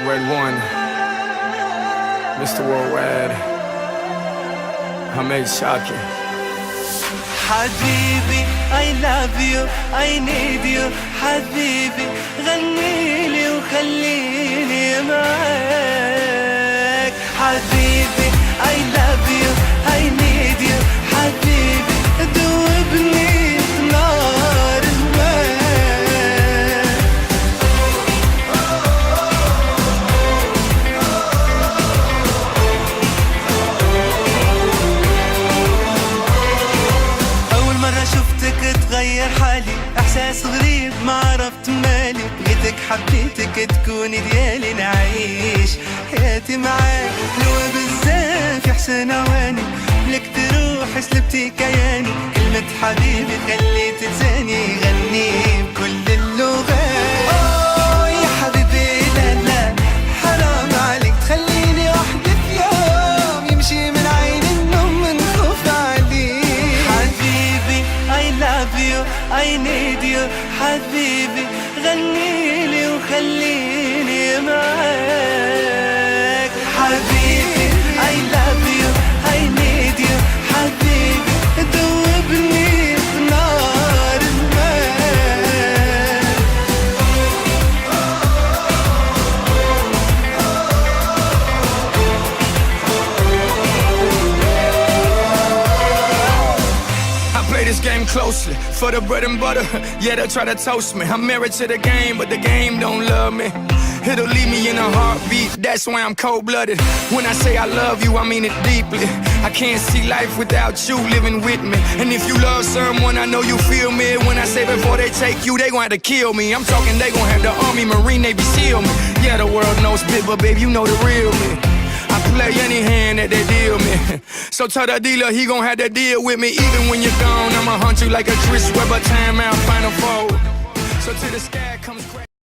Red One, Mr. Worldwide, Hamed Shaki. حبيبي I love you I need you حبيبي غنيلي وخليني معاك حبيبي I love you I need you حبيبي دوبني في نار هواك أول مرة شفتك تغير حالي إحساس غريب ما عرفت مالي بغيتك حبيتك تكوني ديالي نعيش حياتي معاك حلوة بزاف يا حسن عواني لك تروح سلبتي كياني كلمة حبيبي خليت لساني يغني بكل اللغات أوه يا حبيبي لا لا حرام عليك تخليني وحدي في يوم يمشي من عين النوم من خوف عليك حبيبي I love you I need you حبيبي غنيلي وخليني معاك حبيبي I love you I need you حبيبي دوبني في نار الماء I play this game closely for the bread and butter. Yeah, they try to toast me. I'm married to the game, but the game don't love me. It'll leave me in a heartbeat. That's why I'm cold-blooded. When I say I love you, I mean it deeply. I can't see life without you living with me. And if you love someone, I know you feel me. When I say before they take you, they gon' have to kill me. I'm talking they gon' have the Army, Marine, Navy, SEAL me. Yeah, the world knows bit, but babe, you know the real me. I play any hand that they deal me. So tell the dealer he gon' have to deal with me. Even when you're gone, I'ma hunt you like a Chris Webber timeout Final Four. So till the sky comes crack.